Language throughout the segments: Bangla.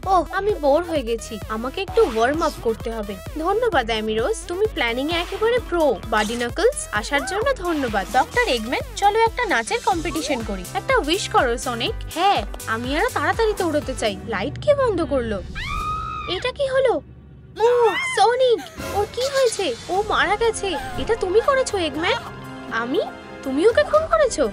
ওহ, আমি বোর হয়ে গেছি, আমাকে একটু ওয়ার্ম আপ করতে হবে। ধন্যবাদ অ্যামিরোজ, তুমি প্ল্যানিং এ একেবারে প্রো। বাডি নাকলস, আসার জন্য ধন্যবাদ। ডক্টর এগম্যান, চলো একটা নাচের কম্পিটিশন করি। একটা উইশ করো সনিক। হ্যাঁ, আমি আরো তাড়াতাড়ি দৌড়তে চাই। লাইট কে বন্ধ করলো? এটা কি হলো? ও সনিক, ওর কি হয়েছে? ও মারা গেছে। এটা তুমি করেছো এগম্যান? আমি? তুমি ওকে খুন করেছো?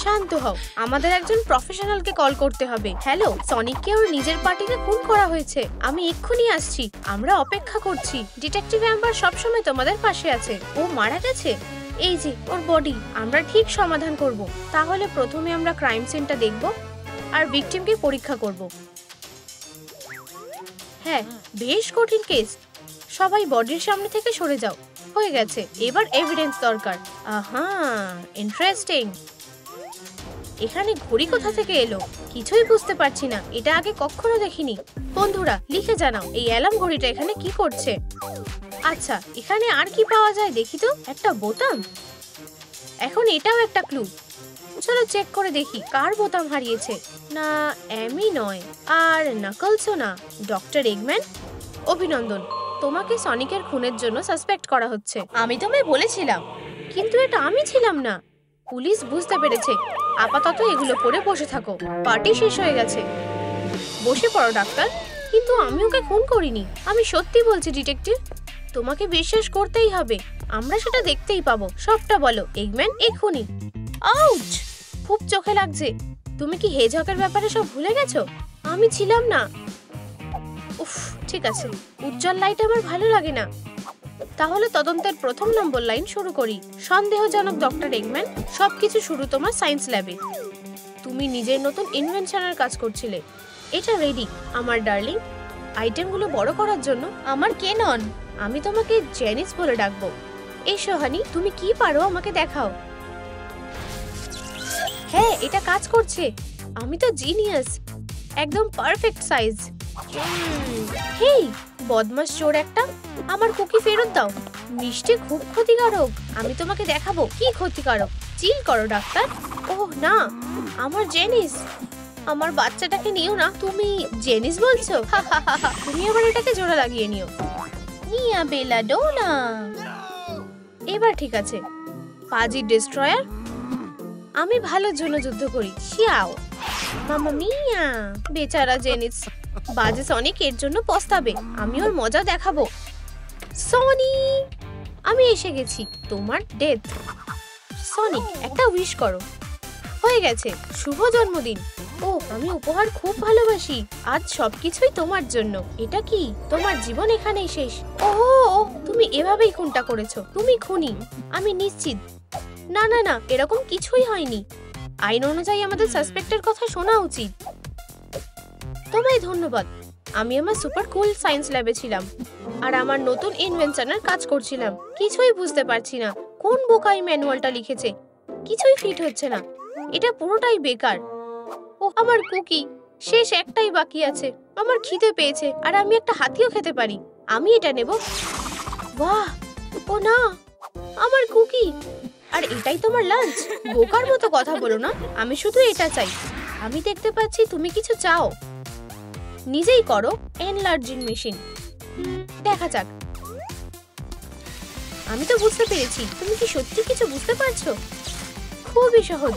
শান্ত হও, আমাদের একজন প্রফেশনালকে কল করতে হবে। হ্যালো, সনিককে ওর নিজের পার্টিতে খুন করা হয়েছে। আমি এক্ষুনি আসছি, আমরা অপেক্ষা করছি। ডিটেকটিভ অ্যাম্বার সবসময় তোমাদের পাশে আছে। ও মারা গেছে, এই যে ওর বডি। আমরা ঠিক সমাধান করব। তাহলে প্রথমে আমরা ক্রাইম সিনটা দেখব আর ভিকটিমকে পরীক্ষা করব। হ্যাঁ, বেশ কঠিন কেস। সবাই বডির সামনে থেকে সরে যাও। হয়ে গেছে, এবার এভিডেন্স দরকার। আহা, ইন্টারেস্টিং। এখানে ঘড়ি কোথা থেকে এলো? কিছুই বুঝতে পারছি না, এটা আগে কখনো দেখিনি। বন্ধুরা লিখে জানাও, এই অ্যালার্ম ঘড়িটা এখানে কি করছে? আচ্ছা, এখানে আর কি পাওয়া যায় দেখি তো। একটা বোতাম। এখন এটাও একটা ক্লু। চলো চেক করে দেখি কার বোতাম হারিয়েছে। না, অ্যামি নয়, আর নাকলসও না। ডক্টর এগম্যান, অভিনন্দন, তোমাকে সনিকের খুনের জন্য সাসপেক্ট করা হচ্ছে। আমি তোমায় বলেছিলাম, কিন্তু এটা আমি ছিলাম না। পুলিশ বুঝতে পেরেছে। আপাতত এগুলো পরে বসে থাকো, পার্টি শেষ হয়ে গেছে। বসে পড়ো ডাক্তার। কিন্তু আমি ওকে খুন করিনি, আমি সত্যি বলছি ডিটেকটিভ। তোমাকে বিশ্বাস করতেই হবে, আমরা সেটা দেখতেই পাবো। সবটা বলো এগম্যান, এক্ষুনি। আউচ, খুব চোখে লাগছে। তুমি কি হেজহকের ব্যাপারে সব ভুলে গেছো? আমি ছিলাম না। উফ, ঠিক আছে, উজ্জ্বল লাইট আমার ভালো লাগে না। তাহলে তদন্তের প্রথম নম্বর লাইন শুরু করি। সন্দেহজনক ডক্টর এগম্যান, সবকিছু শুরু তোমার সায়েন্স ল্যাবে। তুমি নিজের নতুন ইনভেনশনের কাজ করছিলে। এটা রেডি আমার ডার্লিং। আইটেমগুলো বড় করার জন্য আমার কেনন। আমি তোমাকে জেনিস বলে ডাকবো। এসো হানি, তুমি কি পারো আমাকে দেখাও। হ্যাঁ, এটা কাজ করছে। আমি তো জিনিয়াস, একদম পারফেক্ট সাইজ। হেই বদমাশ চোর একটা, আমার কুকি ফেরত দাও। মিষ্টি খুব ক্ষতিকারক, আমি তোমাকে দেখাবো কি ক্ষতিকারক। চিল করো ডাক্তার। ওহ না, আমার জেনিস। আমার বাচ্চাটাকে নিও না। তুমি জেনিস বলছো? তুমি আবার এটাকে জোড়া লাগিয়ে নিও। নিয়া বেলাডোনা। এবার ঠিক আছে। পাজি ডিস্ট্রয়ার, আমি ভালোর জন্য যুদ্ধ করি। শিয়াও মামা মিয়া। বেচারা জেনিস, বাজে সনিক এর জন্য পস্তাবে। আমি ওর মজা দেখাবো। সনি, আমি এসে গেছি। তোমার ডেথ। সনিক, একটা উইশ করো। হয়ে গেছে, শুভ জন্মদিন। ও, আমি উপহার খুব ভালোবাসি। আজ সবকিছুই তোমার জন্য। এটা কি তোমার জীবন এখানেই শেষ? ওহ, তুমি এভাবেই খুনটা করেছো। তুমি খুনি, আমি নিশ্চিত। না না না, এরকম কিছুই হয়নি। আইন অনুযায়ী আমাদের সাসপেক্টের কথা শোনা উচিত। তোমায় ধন্যবাদ। আমি আমার সুপার কুল সায়েন্স ল্যাবে ছিলাম আর আমার নতুন ইনভেনশনের কাজ করছিলাম। কিছুই বুঝতে পারছি না কোন বোকাই ম্যানুয়ালটা লিখেছে। কিছুই ফিট হচ্ছে না, এটা পুরোটাই বেকার। ও আমার কুকি, শেষ একটাই বাকি আছে। আমার খিদে পেয়েছে আর আমি একটা হাতিও খেতে পারি। আমি এটা নেব। বাহ, ও না, আমার কুকি। আর এটাই তোমার লাঞ্চ? বোকার মতো কথা বলো না, আমি শুধু এটা চাই। আমি দেখতে পাচ্ছি তুমি কিছু চাও। নিজেই করো এনলার্জিং মেশিন। দেখা যাক। আমি তো বুঝতে পেরেছি। তুমি কি সত্যি কিছু বুঝতে পারছো? খুবই সহজ।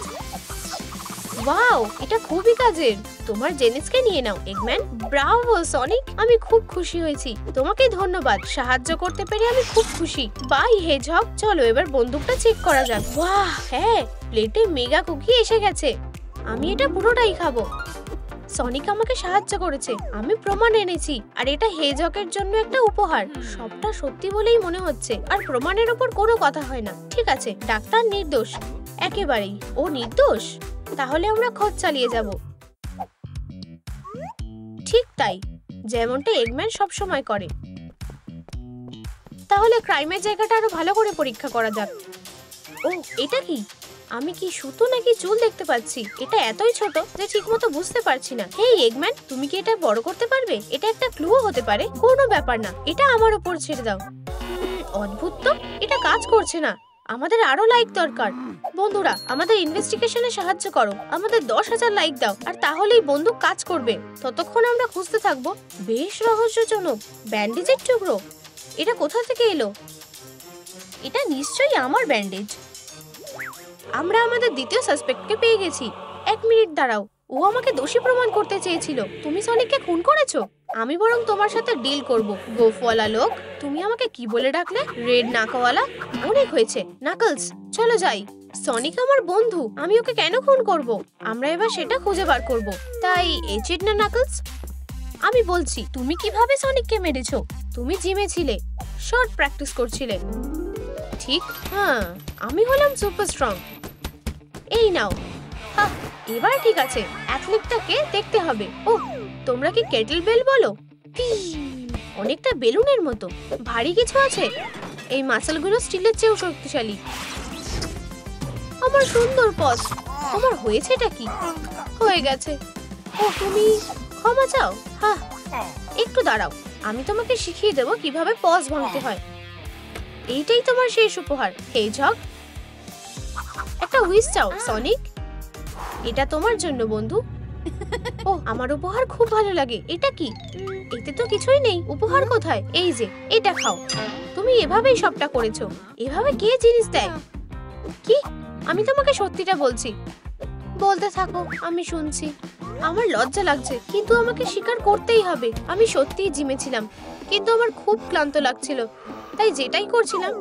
ওয়াও, এটা খুবই কাজের। তোমার জেনিসকে নিয়ে নাও এগম্যান। ব্রাভো সনিক, আমি খুব খুশি হয়েছি। তোমাকে ধন্যবাদ, সাহায্য করতে পেরে আমি খুব খুশি। বাই হেজহগ, চলো এবার বন্দুকটা চেক করা যাক। বাহ, হ্যাঁ, প্লেটে মেগা কুকি এসে গেছে। আমি এটা পুরোটাই খাবো। সনিক আমাকে সাহায্য করেছে, আমি প্রমাণ এনেছি। আর এটা হেজহগের জন্য একটা উপহার। সবটা সত্যি বলেই মনে হচ্ছে, আর প্রমাণের ওপর কোনো কথা হয় না। ঠিক আছে, ডাক্তার নির্দোষ। একেবারেই, ও নির্দোষ। তাহলে আমরা খোঁজ চালিয়ে যাব। ঠিক তাই, যেমনটা এগম্যান সব সময় করে। তাহলে ক্রাইমের জায়গাটা আরো ভালো করে পরীক্ষা করা যাক। ও, এটা কি? আমি কি সুতো নাকি চুল দেখতে পাচ্ছি? এটা এতই ছোট যে ঠিকমতো বুঝতে পারছি না। হেই এগম্যান, তুমি কি এটা বড় করতে পারবে? এটা একটা ক্লুও হতে পারে। কোনো ব্যাপার না, এটা আমার উপর ছেড়ে দাও। অদ্ভুত তো, এটা কাজ করছে না। আমাদের আরো লাইক দরকার। বন্ধুরা, আমাদের ইনভেস্টিগেশনে সাহায্য করো। আমাদের 10,000 লাইক দাও, আর তাহলেই বন্দুক কাজ করবে। ততক্ষণ আমরা খুঁজতে থাকবো। বেশ রহস্যজনক ব্যান্ডেজের টুকরো। এটা কোথা থেকে এলো? এটা নিশ্চয়ই আমার ব্যান্ডেজ। আমরা আমাদের দ্বিতীয় সাসপেক্টকে পেয়ে গেছি। 1 মিনিট দাঁড়াও, ও আমাকে দোষী প্রমাণ করতে চেয়েছিল। তুমি সনিককে খুন করেছো? আমি বরং তোমার সাথে ডিল করব। গোফওয়ালা লোক। তুমি আমাকে কি বলে ডাকলে? রেড নাকওয়ালা। অনেক হয়েছে নাকলস, চলো যাই। সনিক আমার বন্ধু, আমি ওকে কেন খুন করব? আমরা এবার সেটা খুঁজে বার করব। তাই এচিড না নাকলস? আমি বলছি, তুমি কিভাবে সনিককে মেরেছো? তুমি জিমে ছিলে, শর্ট প্র্যাকটিস করছিলে। ঠিক, হ্যাঁ, আমি হলাম সুপার স্ট্রং। এই নাও। হ্যাঁ, এবার ঠিক আছে। অ্যাথলেটটাকে দেখতে হবে। ও, তোমরা কি কেটল বেল বলো? অনেকটা বেলুনের মতো। ভারী কিছু আছে। এই মাসলগুলো স্টিলের চেয়েও শক্তিশালী। আমার সুন্দর পজ। তোমার হয়েছেটা কি? হয়ে গেছে। ও, তুমি ক্ষমা চাও? হ্যাঁ, একটু দাঁড়াও, আমি তোমাকে শিখিয়ে দেবো কিভাবে পজ ভাঙতে হয়। এইটাই তোমার শেষ উপহার। হেজহগ, একটা উইশ চাও সনিক। এটা তোমার জন্য বন্ধু। ও, আমার উপহার খুব ভালো লাগে। এটা কি? এতে তো কিছুই নেই। উপহার কোথায়? এই যে, এটা খাও। তুমি এভাবেই সবটা করেছো। এভাবে কে জিনিস দেয়? কি? আমি তোমাকে সত্যিটা বলছি। বলতে থাকো, আমি শুনছি। আমার লজ্জা লাগছে, কিন্তু আমাকে স্বীকার করতেই হবে। আমি সত্যিই জিমে ছিলাম, কিন্তু আমার খুব ক্লান্ত লাগছিল। তাই যেটাই করছিলাম,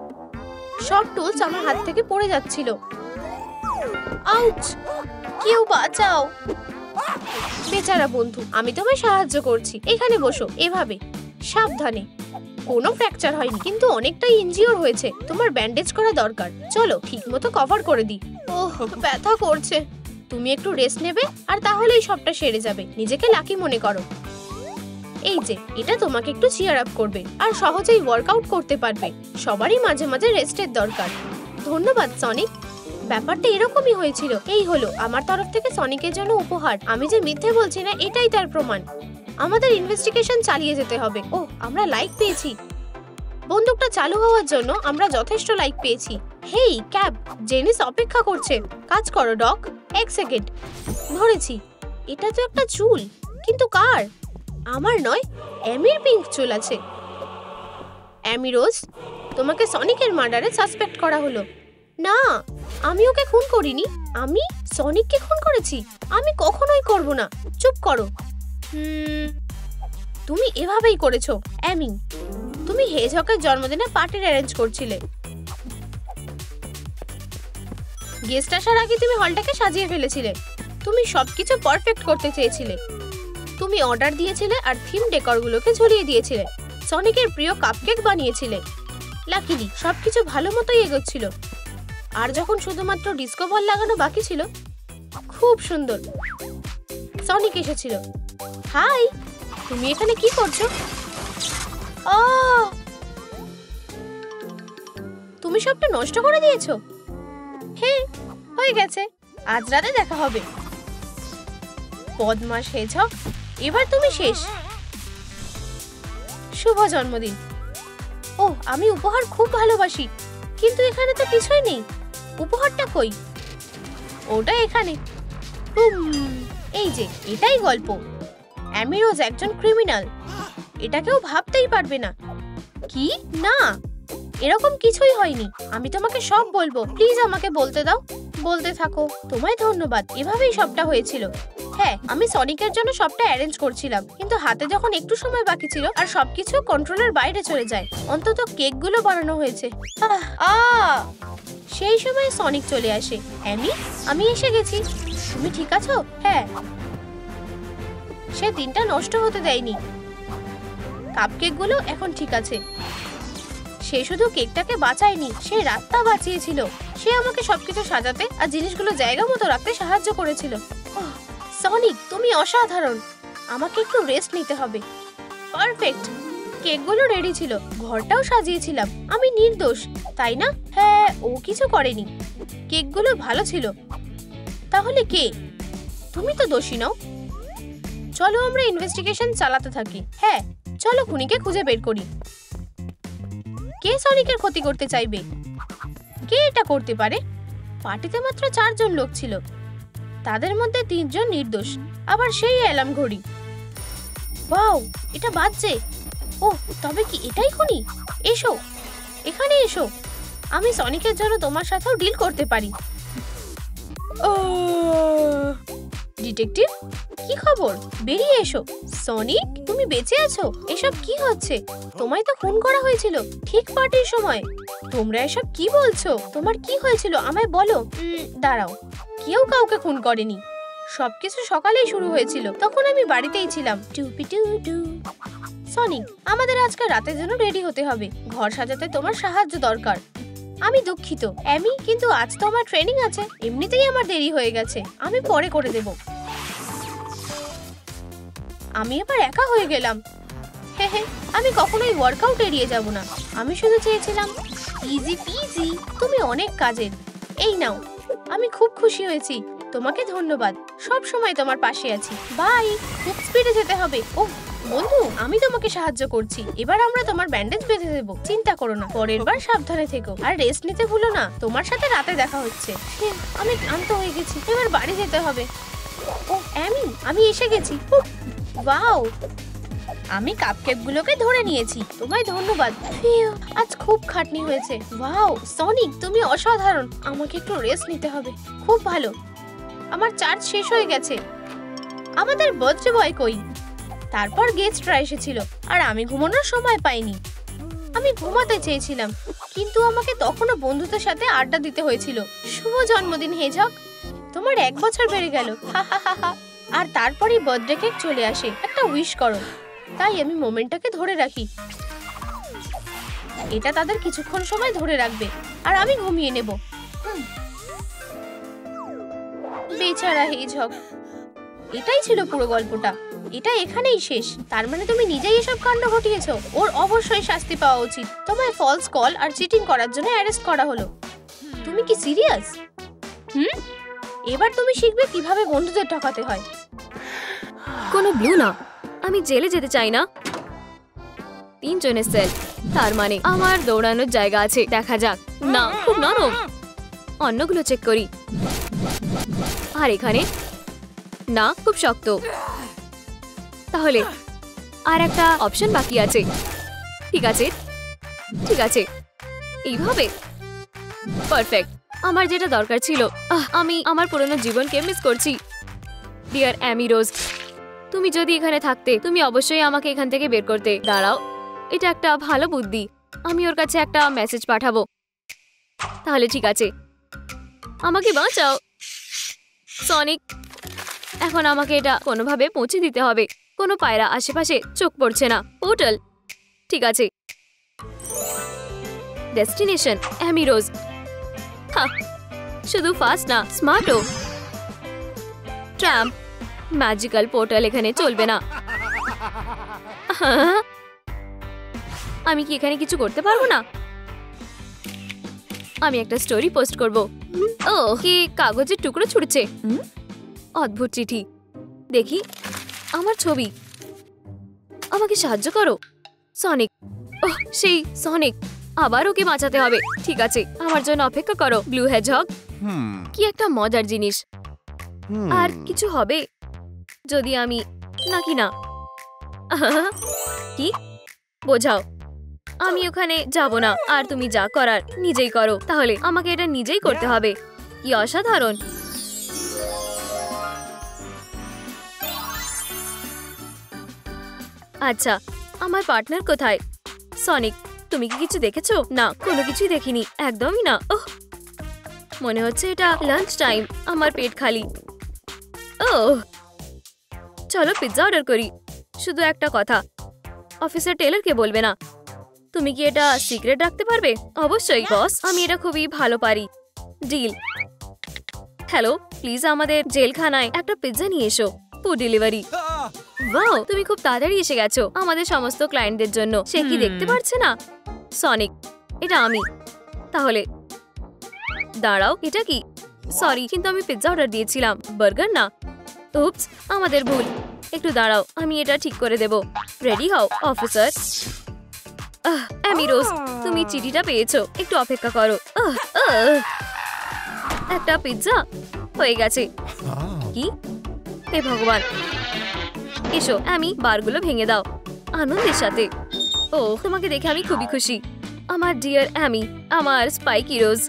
সব টুলস আমার হাত থেকে পড়ে যাচ্ছিল। আউচ! কেউ বাঁচাও! বেচারা বন্ধু, আমি তোমায় সাহায্য করছি। এখানে বসো, এভাবে সাবধানে। কোনো ফ্র্যাকচার হয়নি, কিন্তু অনেকটাই ইনজিওর হয়েছে। তোমার ব্যান্ডেজ করা দরকার। চলো, ঠিকমতো কভার করে দিই। ওহ, ব্যথা করছে। তুমি একটু রেস্ট নেবে, আর তাহলেই সবটা সেরে যাবে। নিজেকে লাকি মনে করো। এই যে, এটা তোমাকে একটু চিয়ার আপ করবে, আর সহজেই ওয়ার্কআউট করতে পারবে। সবারই মাঝে মাঝে রেস্টের দরকার। ধন্যবাদ সনিক। ব্যাপারটা এরকমই হয়েছিল। এই হলো আমার তরফ থেকে সনিকের জন্য উপহার। আমি যে মিথ্যে বলছি না, এটাই তার প্রমাণ। আমাদের ইনভেস্টিগেশন চালিয়ে যেতে হবে। ও, আমরা লাইক পেয়েছি। বন্দুকটা চালু হওয়ার জন্য আমরা যথেষ্ট লাইক পেয়েছি। হেই ক্যাব, জেনিস অপেক্ষা করছে। কাজ করো ডক। 1 সেকেন্ড। ধরেছি। এটা তো একটা চুল, কিন্তু কার? আমার নয়, অ্যামির পিঙ্ক চুল আছে। অ্যামি রোজ, তোমাকে সনিকের মার্ডারে সাসপেক্ট করা হলো। না, আমি ওকে খুন করিনি। আমি সনিককে খুন করেছি। আমি কখনোই করব না। চুপ করো। তুমি এভাবেই করেছো অ্যামি। তুমি হেজহগের জন্মদিনে পার্টি অ্যারেঞ্জ করছিলে। গেস্ট আসার আগে তুমি হলটাকে সাজিয়ে ফেলেছিলে। তুমি সবকিছু পারফেক্ট করতে চেয়েছিলে। তুমি অর্ডার দিয়েছিলে আর থিম ডেকরগুলোকে ঝুলিয়ে দিয়েছিলে। সনিকের প্রিয় কাপকেক বানিয়েছিলে। লাকিলি সবকিছু ভালো মতোই এগোচ্ছিল। আর যখন শুধুমাত্র ডিস্কো বল লাগানো বাকি ছিল, খুব সুন্দর, সনিক এসেছিল। হাই, তুমি এখানে কি করছো? তুমি সবটা নষ্ট করে দিয়েছো। হ্যাঁ, হয়ে গেছে। আজ রাতে দেখা হবে। বদমাশ হেজহগ, এবার তুমি শেষ। শুভ জন্মদিন। ও, আমি উপহার খুব ভালোবাসি, কিন্তু এখানে তো কিছুই নেই। উপহারটা কই? ওটা এখানে। এই যে, এটাই গল্প। অ্যামি রোজ একজন ক্রিমিনাল। এটা কেউ ভাবতেই পারবে না। কি? না, এরকম কিছুই হয়নি। আমি তোমাকে সব বলবো। প্লিজ আমাকে বলতে দাও। বলতে থাকো। তোমায় ধন্যবাদ। এভাবেই সবটা হয়েছিল। হ্যাঁ, আমি সনিকের জন্য সবটা অ্যারেঞ্জ করছিলাম, কিন্তু হাতে যখন একটু সময় বাকি ছিল আর সবকিছু কন্ট্রোলের বাইরে চলে যায়। অন্তত কেকগুলো বানানো হয়েছে। সেই সময় সনিক চলে আসে। অ্যামি, আমি এসে গেছি। তুমি ঠিক আছো? হ্যাঁ। সে দিনটা নষ্ট হতে দেয়নি। কাপকেকগুলো এখন ঠিক আছে। সে শুধু কেকটাকে বাঁচায়নি, সে রাতটা বাঁচিয়েছিল। সে আমাকে সবকিছু সাজাতে আর জিনিসগুলো জায়গা মতো রাখতে সাহায্য করেছিল। সনিক, তুমি অসাধারণ। আমাকে একটু রেস্ট নিতে হবে। পারফেক্ট। কেকগুলো রেডি ছিল, ঘরটাও সাজিয়েছিলাম। আমি নির্দোষ, তাই না? হ্যাঁ, ও কিছু করেনি। কেকগুলো ভালো ছিল। তাহলে কে? তুমি তো দোষী নও। চলো আমরা ইনভেস্টিগেশন চালাতে থাকি। হ্যাঁ, চলো খুনিকে খুঁজে বের করি। কে সনিকের ক্ষতি করতে চাইবে? কে এটা করতে পারে? পার্টিতে মাত্র 4 জন লোক ছিল, তাদের মধ্যে 3 জন নির্দোষ, আবার সেই অ্যালার্ম ঘড়ি। ওয়াও, এটা বাজছে। ও, তবে কি এটাই খুনি? এসো, এখানে এসো, আমি সনিকের জন্য তোমার সাথেও ডিল করতে পারি। ডিটেকটিভ, কি খবর? বেরিয়ে এসো। সনিক, তুমি বেঁচে আছো? এসব কি হচ্ছে? তোমায় তো খুন করা হয়েছিল ঠিক পার্টির সময়। তোমরা এসব কি বলছো? তোমার কি হয়েছিল আমায় বলো। দাঁড়াও, কেউ কাউকে খুন করেনি। সবকিছু সকালেই শুরু হয়েছিল, তখন আমি বাড়িতেই ছিলাম। সনিক, আমাদের আজকে রাতের জন্য রেডি হতে হবে। ঘর সাজাতে তোমার সাহায্য দরকার। আমি দুঃখিত অ্যামি, কিন্তু আজ তো আমার ট্রেনিং আছে। এমনিতেই আমার দেরি হয়ে গেছে, আমি পরে করে দেব। আমি এবার একা হয়ে গেলাম। হে হে, আমি কখনোই ওয়ার্কআউট এড়িয়ে যাব না। আমি শুধু চেয়েছিলাম ইজি পিজি। তুমি অনেক কাজের। এই নাও, আমি খুব খুশি হয়েছি। তোমাকে ধন্যবাদ, সব সময় তোমার পাশে আছি। বাই। খুব স্পিডে যেতে হবে। ওহ বন্ধু, আমি তোমাকে সাহায্য করছি। এবার আমরা তোমার ব্যান্ডেজ বেঁধে দেব। চিন্তা করো না, পরের বার সাবধানে থেকো আর রেস্ট নিতে ভুলো না। তোমার সাথে রাতে দেখা হচ্ছে। আমি ক্লান্ত হয়ে গেছি, এবার বাড়ি যেতে হবে। ও অ্যামি, আমি এসে গেছি। ওয়াও, আমি কাপকেকগুলোকে ধরে নিয়েছি। তোমায় ধন্যবাদ। আজ খুব খাটনি হয়েছে। ওয়াও সনিক, তুমি অসাধারণ। আমাকে একটু রেস্ট নিতে হবে। খুব ভালো, আমার চার্জ শেষ হয়ে গেছে। আমাদের বার্থডে বয় কই? তারপর গেস্টরা এসেছিল আর আমি ঘুমানোর সময় পাইনি। আমি ঘুমাতে চেয়েছিলাম, কিন্তু আমাকে তখনও বন্ধুদের সাথে আড্ডা দিতে হয়েছিল। শুভ জন্মদিন হেজক, তোমার 1 বছর বেড়ে গেল। আর তারপরই বার্থডে কেক চলে আসে। একটা উইশ করো। তাই আমি মোমেন্টটাকে ধরে রাখি। এটা তাদের কিছুক্ষণ সময় ধরে রাখবে আর আমি ঘুমিয়ে নেব। বেচারা হেজক। এটাই ছিল পুরো গল্পটা। এটা এখানেই শেষ। তার মানে তুমি নিজেই এসব কাণ্ড ঘটিয়েছো। ওর অবশ্যই শাস্তি পাওয়া উচিত। তোমায় ফলস কল আর চিটিং করার জন্য অ্যারেস্ট করা হলো। তুমি কি সিরিয়াস? এবার তুমি শিখবে কিভাবে বন্ধুদের ঠকাতে হয়। কোনো ব্লু না, আমি জেলে যেতে চাই না। 3 জনের সেল, তার মানে আমার দৌড়ানোর জায়গা আছে। দেখা যাক। না, খুব নরম। অন্যগুলো চেক করি। আর এখানে না, খুব শক্ত। তাহলে আর একটা অপশন বাকি আছে। ঠিক আছে, ঠিক আছে, এইভাবে পারফেক্ট। আমার যেটা দরকার ছিল। আমি আমার পুরনো জীবনকে মিস করছি। ডিয়ার অ্যামি রোজ, তুমি যদি এখানে থাকতে, তুমি অবশ্যই আমাকে এখান থেকে বের করতে। দাঁড়াও, এটা একটা ভালো বুদ্ধি। আমি ওর কাছে একটা মেসেজ পাঠাবো। তাহলে ঠিক আছে, আমাকে বাঁচাও সনিক। এখন আমাকে এটা কোনোভাবে পৌঁছে দিতে হবে। কোনো পায়রা আশেপাশে চোখ পড়ছে না। পোর্টাল, ঠিক আছে। ডেস্টিনেশন অ্যামি রোজ। শুধু ফাস্ট না, স্মার্টও। ট্রাম্প, ম্যাজিক্যাল পোর্টাল এখানে চলবে না। আমি কি এখানে কিছু করতে পারবো না? আমি একটা স্টোরি পোস্ট করব। ও, কি কাগজের টুকরো ছুটছে। অদ্ভুত চিঠি। দেখি, আমার ছবি। আমাকে সাহায্য করো সনিক। ওহ, সেই সনিক। আবার ওকে বাঁচাতে হবে। ঠিক আছে, আমার জন্য অপেক্ষা করো ব্লু হেজহগ। কি একটা মজার জিনিস। আর কিছু হবে যদি আমি নাকি না। কি বোঝাও? আমি ওখানে যাব না। আর তুমি যা করার নিজেই করো। তাহলে আমাকে এটা নিজেই করতে হবে। কি অসাধারণ। আচ্ছা, আমার পার্টনার কোথায়? সনিক, তুমি কি কিছু দেখেছো? না, কোনো কিছুই দেখিনি, একদমই না। ওহ, মনে হচ্ছে এটা লাঞ্চ টাইম। আমার পেট খালি। ওহ, চলো পিৎজা অর্ডার করি। শুধু একটা কথা, অফিসার টেলরকে বলবে না। তুমি কি এটা সিক্রেট রাখতে পারবে? অবশ্যই বস, আমি এটা খুবই ভালো পারি। ডিল। হ্যালো, প্লিজ আমাদের জেলখানায় একটা পিৎজা নিয়ে এসো। Food delivery. ওয়াও, তুমি খুব তাড়াতাড়ি এসে গেছো আমাদের সমস্ত ক্লায়েন্টদের জন্য। সে কি দেখতে পারছে না? সনিক, এটা আমি। তাহলে দাঁড়াও, এটা কি? সরি, কিন্তু আমি পিৎজা অর্ডার দিয়েছিলাম, বার্গার না। উপস, আমাদের ভুল। একটু দাঁড়াও, আমি এটা ঠিক করে দেব। রেডি হও অফিসার। অ্যামি রোজ, তুমি চিঠিটা পেয়েছো। একটু অপেক্ষা করো। একটা পিৎজা হয়ে গেছে। কি? হে ভগবান, এসো আমি বারগুলো ভেঙে দাও আনন্দের সাথে। ও, তোমাকে দেখে আমি খুবই খুশি আমার ডিয়ার অ্যামি, আমার স্পাইকি রোজ।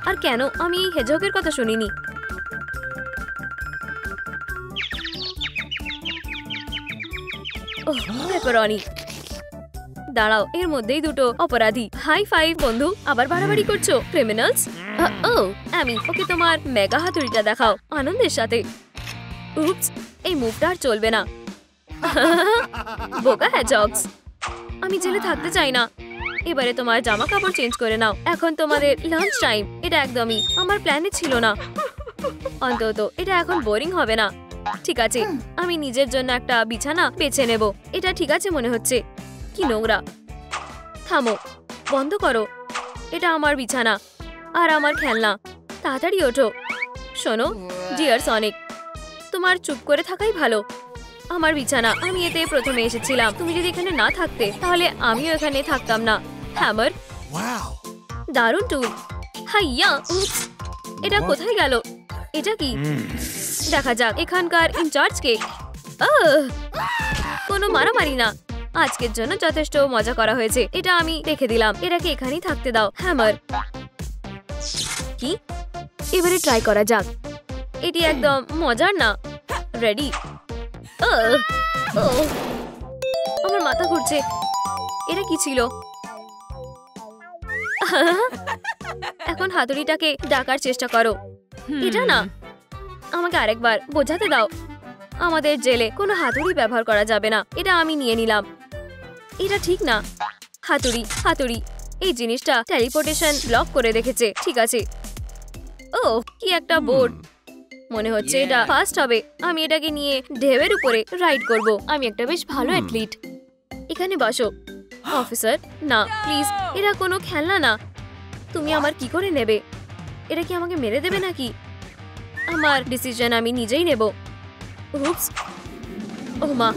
আর কেন আমি হেজহগের কথা শুনিনি? ওহ, পেপারনি। দাঁড়াও, এর মধ্যেই দুটো অপরাধী। হাই ফাইভ বন্ধু। আবার বাড়াবাড়ি করছো ক্রিমিনালস। ও অ্যামি, ওকে তোমার মেগা হাতুড়িটা দেখাও আনন্দের সাথে। উপস, এই মুভটা আর চলবে না। বোকা হেজহগস, আমি জেলে থাকতে চাই না। এবারে তোমার জামা কাপড় চেঞ্জ করে নাও, এখন তোমাদের লাঞ্চ টাইম। এটা একদমই আমার প্ল্যানে ছিল না। অন্তত এটা এখন বোরিং হবে না। ঠিক আছে, আমি নিজের জন্য একটা বিছানা বেছে নেব। এটা ঠিক আছে মনে হচ্ছে। কি নোংরা। থামো, বন্ধ করো। এটা আমার বিছানা আর আমার খেলনা। তাড়াতাড়ি ওঠো। শোনো ডিয়ার সনিক, তোমার চুপ করে থাকাই ভালো। আমার বিছানা, আমি এতে প্রথমে এসেছিলাম। তুমি যদি এখানে না থাকতে তাহলে আমিও এখানে থাকতাম না। হ্যামার, দারুণ টুল। হাইয়া, উপস, এটা কোথায় গেল? এটা কি? দেখা যাক এখানকার ইনচার্জ কে। কোনো মারামারি না, আজকের জন্য যথেষ্ট মজা করা হয়েছে। এটা আমি রেখে দিলাম, এটাকে এখানেই থাকতে দাও। হ্যামার, কি? এবারে ট্রাই করা যাক। এটি একদম মজার না। রেডি? আমার মাথা ঘুরছে। এটা কি ছিল? এখন হাতুড়িটাকে ডাকার চেষ্টা করো। এটা না, আমাকে আরেকবার বোঝাতে দাও। আমাদের জেলে কোনো হাতুড়ি ব্যবহার করা যাবে না। এটা আমি নিয়ে নিলাম। এটা ঠিক না। হাতুড়ি, হাতুড়ি, এই জিনিসটা টেলিপোর্টেশন ব্লক করে রেখেছে। ঠিক আছে। ও, কি একটা বোর্ড। মনে হচ্ছে এটা ফাস্ট হবে। আমি এটাকে নিয়ে ঢেউয়ের উপরে রাইড করব। আমি একটা বেশ ভালো অ্যাথলিট। এখানে বসো। অফিসার, না প্লিজ, এটা কোনো খেলনা না। তুমি আমার কি করে নেবে? এটা কি আমাকে মেরে দেবে নাকি? আমার ডিসিশন আমি নিজেই নেব। উপস, ও মা,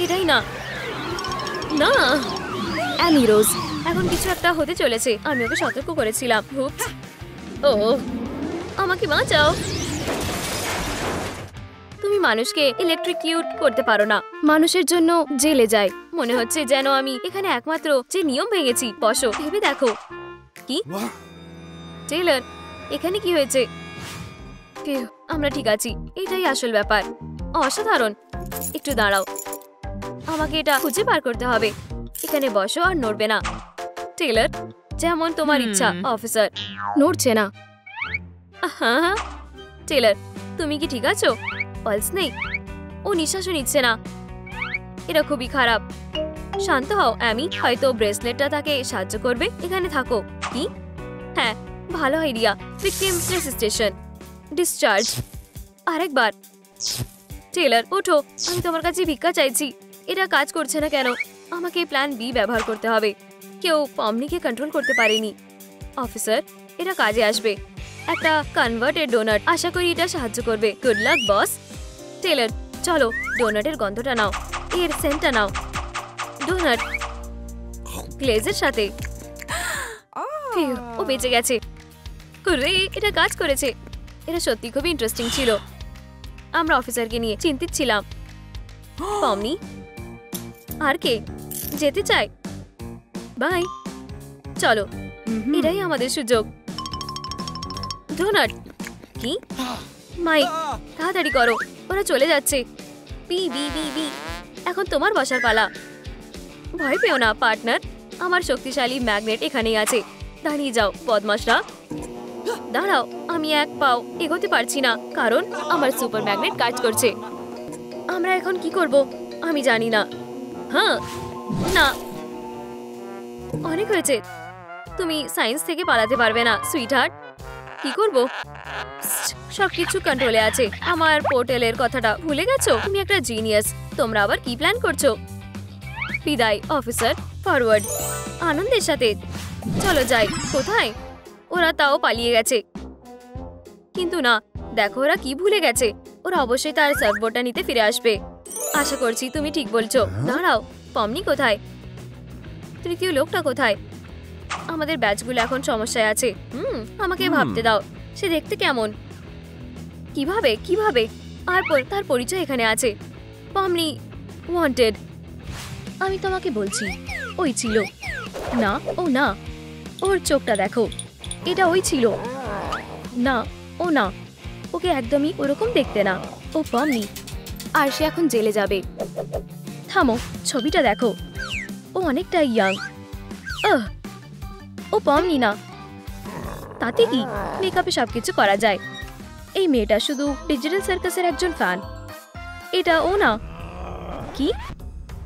এটাই না। না অ্যামি রোজ, এখন কিছু একটা হতে চলেছে। আমি ওকে সতর্ক করেছিলাম। উপস, ও আমাকে বাঁচাও। তুমি মানুষকে ইলেকট্রিকিউট করতে পারো না। মানুষের জন্য জেলে যায়। মনে হচ্ছে যেন আমি এখানে একমাত্র যে নিয়ম ভেঙেছি। বসো, ভেবে দেখো। কি? টেইলর, এখানে কি হয়েছে? আমরা ঠিক আছি, এটাই আসল ব্যাপার। অসাধারণ। একটু দাঁড়াও, আমাকে এটা খুঁজে বার করতে হবে। এখানে বসো আর নড়বে না। টেইলর, যেমন তোমার ইচ্ছা। অফিসার, নড়ছে না। টেইলর, তুমি কি ঠিক আছো? পালস নেই, ও নিঃশ্বাসও নিচ্ছে না। এটা খুবই খারাপ। শান্ত হও অ্যামি, হয়তো ব্রেসলেটটা তাকে সাহায্য করবে। এখানে থাকো। কি? হ্যাঁ, ভালো আইডিয়া। Victim registration, discharge. আরেকবার। টেইলর, ওঠো, আমি তোমার কাছে ভিক্ষা চাইছি। এটা কাজ করছে না কেন? আমাকে প্ল্যান বি ব্যবহার করতে হবে। কেউ পমনিকে কন্ট্রোল করতে পারেনি। অফিসার, এটা কাজে আসবে। একটা কনভার্টেড ডোনাট, আশা করি এটা সাহায্য করবে। গুড লাক বস। টেইলর, চলো, ডোনাটের গন্ধটা নাও, এর সেন্টটা নাও। ডোনাট গ্লেজের সাথে। ও বেঁচে গেছে। হুররে, এটা কাজ করেছে। এটা সত্যি খুবই ইন্টারেস্টিং ছিল। আমরা অফিসারকে নিয়ে চিন্তিত ছিলাম। পমনি আর কে যেতে চায়? বাই। চলো, এটাই আমাদের সুযোগ। ডোনাট, কি? মাইক, তাড়াতাড়ি করো, ওরা চলে যাচ্ছে। বি বি বি বি, এখন তোমার বসার পালা। ভয় পেও না পার্টনার, আমার শক্তিশালী ম্যাগনেট এখানেই আছে। দাঁড়িয়ে যাও বদমাশরা। দাঁড়াও, আমি এক পাও এগোতে পারছি না কারণ আমার সুপার ম্যাগনেট কাজ করছে। আমরা এখন কি করব আমি জানি না। হ্যাঁ, না, অনেক হয়েছে। তুমি সায়েন্স থেকে পালাতে পারবে না সুইটহার্ট। কি করব? সবকিছু কন্ট্রোলে আছে। আমার পোর্টালের কথাটা ভুলে গেছো? তুমি একটা জিনিয়াস। তোমরা আবার কি প্ল্যান করছো? বিদায় অফিসার, ফরওয়ার্ড। আনন্দের সাথে চলো যাই। কোথায়? ওরা তাও পালিয়ে গেছে। কিন্তু না, দেখো ওরা কি ভুলে গেছে। ওরা অবশ্যই তার সার্ভবোর্ডটা নিতে ফিরে আসবে। আশা করছি তুমি ঠিক বলছো। দাঁড়াও, পমনি কোথায়? তৃতীয় লোকটা কোথায়? আমাদের ব্যাচগুলো এখন সমস্যায় আছে। আমাকে ভাবতে দাও, সে দেখতে কেমন, কিভাবে কিভাবে আর তার পরিচয় এখানে আছে। পমনি ওয়ান্টেড। আমি তোমাকে বলছি, ওই ছিল না। ও না, ওর চোখটা দেখো, এটা ওই ছিল না। ও না, ওকে একদমই ওরকম দেখতে না। ও পমনি, আর সে এখন জেলে যাবে। থামো, ছবিটা দেখো, ও অনেকটা ইয়াং। ও পমনি না। তাতে কি, মেকআপে সবকিছু করা যায়। এই মেয়েটা শুধু ডিজিটাল সার্কাসের একজন ফ্যান। এটা ও না। কি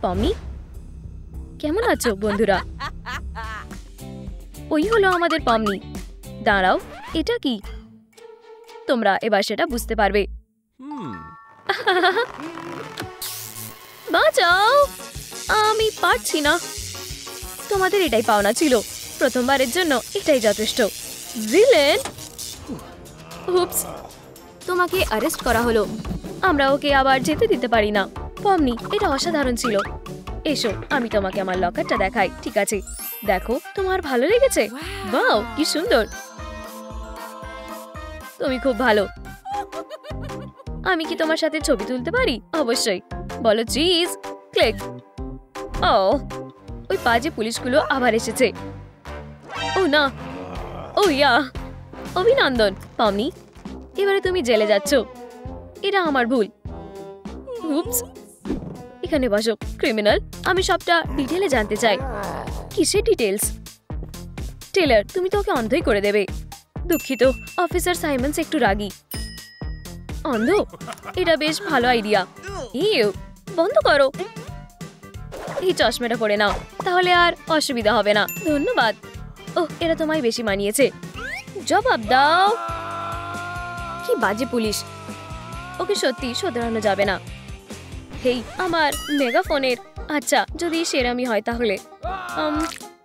পমনি, কেমন আছো বন্ধুরা? ওই হলো আমাদের পমনি। দাঁড়াও, এটা কি? তোমরা এবার সেটা বুঝতে পারবে। বাঁচাও, আমি পারছি না। তোমাদের এটাই পাওনা ছিল, প্রথমবারের জন্য এটাই যথেষ্ট। ভিলেন, হুপস, তোমাকে অ্যারেস্ট করা হলো। আমরা ওকে আবার যেতে দিতে পারি না। পমনি, এটা অসাধারণ ছিল। এসো, আমি তোমাকে আমার লকারটা দেখাই। ঠিক আছে, দেখো, তোমার ভালো লেগেছে? বাও, কি সুন্দর। তুমি খুব ভালো। আমি কি তোমার সাথে ছবি তুলতে পারি? অবশ্যই। বলো চিজ। ক্লিক। ও, ওই বাজে পুলিশগুলো আবার এসেছে। ও না, ও ইয়া, অভিনন্দন পমনি, এবারে তুমি জেলে যাচ্ছ। এটা আমার ভুল। উপস, এখানে বসো ক্রিমিনাল। আমি সবটা ডিটেলে জানতে চাই। কিসের ডিটেলস? টেলর, তুমি তো ওকে অন্ধই করে দেবে। দুঃখিত, অফিসার সাইমন্স একটু রাগী। অন্ধ? এটা বেশ ভালো আইডিয়া। ইউ, বন্ধ করো। এই চশমাটা পরে নাও, তাহলে আর অসুবিধা হবে না। ধন্যবাদ। ওহ, এটা তোমায় বেশি মানিয়েছে। জবাব দাও। কি বাজে পুলিশ। ওকে সত্যি শোধরানো যাবে না। হেই, আমার মেগাফোনের। আচ্ছা, যদি সেরামি হয় তাহলে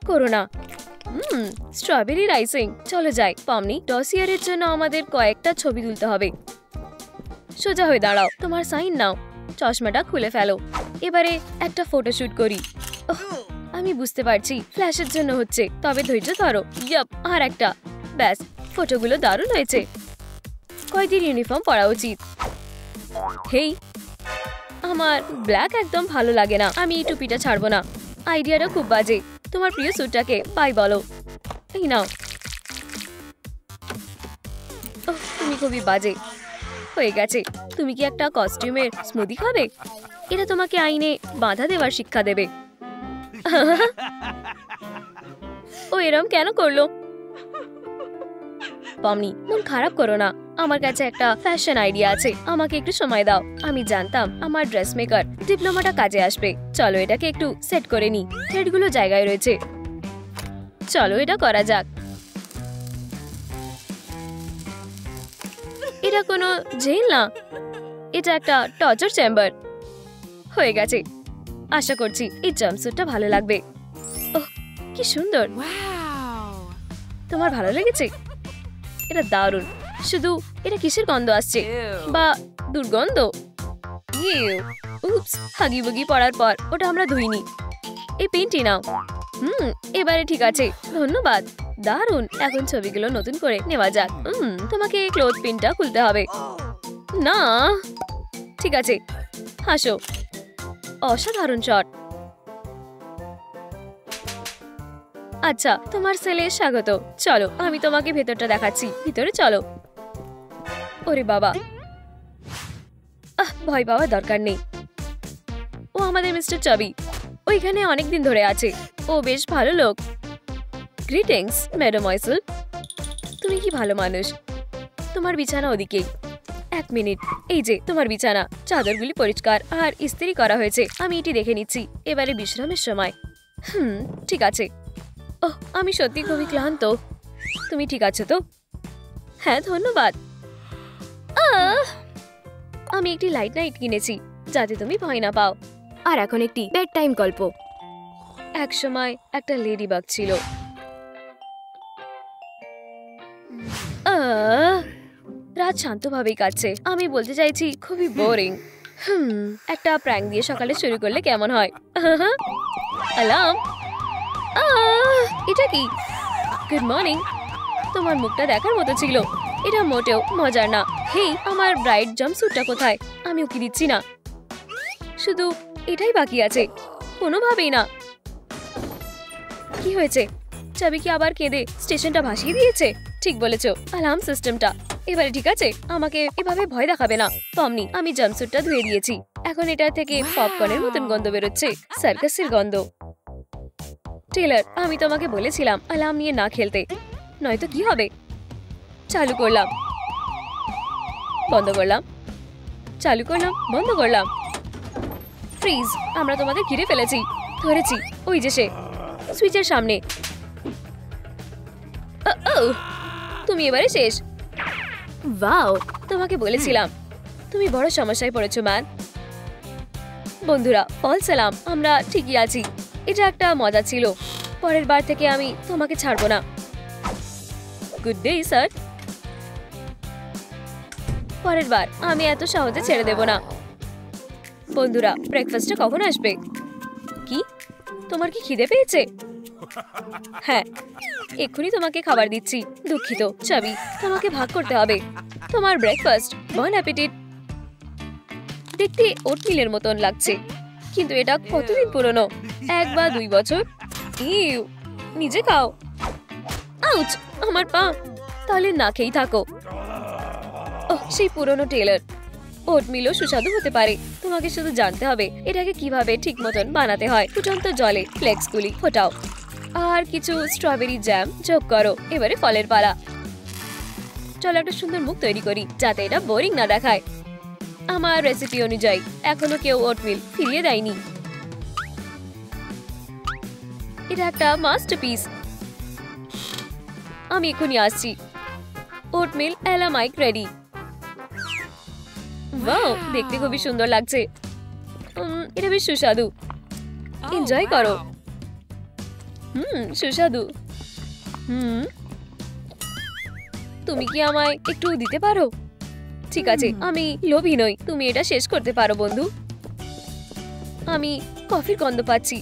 করো না। Strawberry raising. চলো যাই। পমনি, ডসিয়ারের জন্য আমাদের কয়েকটা ছবি তুলতে হবে। সোজা হয়ে দাঁড়াও, তোমার সাইন নাও, চশমাটা খুলে ফেলো। এবারে একটা ফটোশুট করি। আমি বুঝতে পারছি ফ্ল্যাশের জন্য হচ্ছে, তবে ধৈর্য ধরো। ইয়াপ, আর একটা। ব্যাস, ফটোগুলো দারুণ হয়েছে। কয়দিন ইউনিফর্ম পরা উচিত? হেই, আমার ব্ল্যাক একদম ভালো লাগে না। আমি এই টুপিটা ছাড়বো না। আইডিয়াটা খুব বাজে। তোমার প্রিয় স্যুটটাকে বাই বলো। এই নাও। তুমি খুবই বাজে। হয়ে গেছে। তুমি কি একটা কস্টিউমের স্মুদি খাবে? এটা তোমাকে আইনে বাধা দেওয়ার শিক্ষা দেবে। ও এরম কেন করলো? পমনি, মন খারাপ করো না। আমার কাছে একটা ফ্যাশন আইডিয়া আছে। আমাকে একটু সময় দাও। আমি জানতাম আমার ড্রেস মেকার ডিপ্লোমাটা কাজে আসবে। চলো এটাকে একটু সেট করে নি। থ্রেডগুলো জায়গায় রয়েছে। চলো এটা করা যাক। এটা কোনো জেল না, এটা একটা টর্চার চেম্বার। হয়ে গেছে। আশা করছি এই জাম্পস্যুটটা ভালো লাগবে। ওহ, কি সুন্দর। তোমার ভালো লেগেছে? এটা দারুণ। শুধু এটা কিসের গন্ধ আসছে? বা দুর্গন্ধ? উপস, হাগি বুগি পড়ার পর ওটা আমরা ধুইনি। এই পেইন্টই নাও। এবারে ঠিক আছে। ধন্যবাদ। দারুণ। এখন ছবিগুলো নতুন করে নেওয়া যাক। তোমাকে ক্লোথ পিনটা খুলতে হবে। না, ঠিক আছে, হাসো। অসাধারণ শট। আচ্ছা, তোমার সেলে স্বাগত। চলো, আমি তোমাকে ভেতরটা দেখাচ্ছি। ভিতরে চলো। ওরে বাবা, ভয় পাওয়ার দরকার নেই। ও আমাদের মিস্টার চাবি। ওইখানে অনেকদিন ধরে আছে। ও বেশ ভালো লোক। গ্রিটিংস ম্যাডাম ময়সেল। তুমি কি ভালো মানুষ। তোমার বিছানা ওদিকেই। এক মিনিট, এই যে তোমার বিছানা। চাদরগুলি পরিষ্কার আর ইস্ত্রি করা হয়েছে। আমি এটি দেখে নিচ্ছি। এবারে বিশ্রামের সময়। ঠিক আছে। ওহ, আমি সত্যি খুবই ক্লান্ত। তুমি ঠিক আছো তো? হ্যাঁ, ধন্যবাদ। আমি একটি লাইট নাইট কিনেছি যাতে তুমি ভয় না পাও। আর এখন একটি বেড টাইম গল্প। এক সময় একটা লেডিবাগ ছিল। রাত শান্তভাবেই কাটছে। আমি বলতে চাইছি খুবই বোরিং। একটা প্র্যাঙ্ক দিয়ে সকালে শুরু করলে কেমন হয়? অ্যালার্ম, এটা কি? Good morning. তোমার মুখটা দেখার মতো ছিল। এটা মোটেও মজার না। হেই, আমার ব্রাইট জাম্পস্যুটটা কোথায়? আমি ওকে দিচ্ছি না। শুধু এটাই বাকি আছে। কোনোভাবেই না। কি হয়েছে? চাবি কি আবার কেঁদে স্টেশনটা ভাসিয়ে দিয়েছে? ঠিক বলেছো, অ্যালার্ম সিস্টেমটা। এবারে ঠিক আছে, আমাকে এভাবে ভয় দেখাবে না। পমনি, আমি জাম্পস্যুটটা ধুয়ে দিয়েছি। এখন এটা থেকে পপকর্নের মতন গন্ধ বেরোচ্ছে, সার্কাসের গন্ধ। টেলর, আমি তোমাকে বলেছিলাম অ্যালার্ম নিয়ে না খেলতে, নয়তো কি হবে? চালু করলাম, বন্ধ করলাম, চালু করলাম, বন্ধ করলাম। ফ্রিজ, আমরা তোমাকে ঘিরে ফেলেছি। ধরেছি, ওই যে সে সুইচের সামনে। তুমি এবারে শেষ। ওয়াও, তোমাকে বলেছিলাম তুমি বড় সমস্যায় পড়েছো ম্যান। বন্ধুরা, ফল সালাম, আমরা ঠিকই আছি। এটা একটা মজা ছিল। পরের বার থেকে আমি তোমাকে ছাড়বো না। Good day sir. পরের বার আমি এত সহজে ছেড়ে দেব না। বন্ধুরা, ব্রেকফাস্টটা কখন আসবে? কি, তোমার কি খিদে পেয়েছে? হ্যাঁ, এক্ষুনি তোমাকে খাবার দিচ্ছি। দুঃখিত চাবি, তোমাকে ভাগ করতে হবে। তোমার ব্রেকফাস্ট, বন অ্যাপিটিট। দেখতে ওটমিলের মতন লাগছে, কিন্তু এটা কতদিন পুরনো? 1 বা 2 বছর। ইউ, নিজে খাও। আউচ, আমার পা। তাহলে না খেয়েই থাকো। ওহ, সেই পুরনো টেলর। ওটমিলও সুস্বাদু হতে পারে। তোমাকে শুধু জানতে হবে এটাকে কিভাবে ঠিক মতন বানাতে হয়। ফুটন্ত জলে ফ্লেক্সগুলি ফোটাও আর কিছু স্ট্রবেরি জ্যাম যোগ করো। এবারে ফলের পালা। চলো একটা সুন্দর মুখ তৈরি করি যাতে এটা বোরিং না দেখায়। আমার রেসিপি অনুযায়ী এখনো কেউ ওটমিল ফিরিয়ে দেয়নি। এটা একটা মাস্টারপিস। আমি এখনই আসছি। Oatmeal এলামাইক ready. ওয়াও, দেখতে খুবই সুন্দর লাগছে। এটা বেশ সুস্বাদু। এনজয় করো। সুস্বাদু। তুমি কি আমায় একটু দিতে পারো? ঠিক আছে, আমি লোভী নই। তুমি এটা শেষ করতে পারো বন্ধু। আমি কফির গন্ধ পাচ্ছি।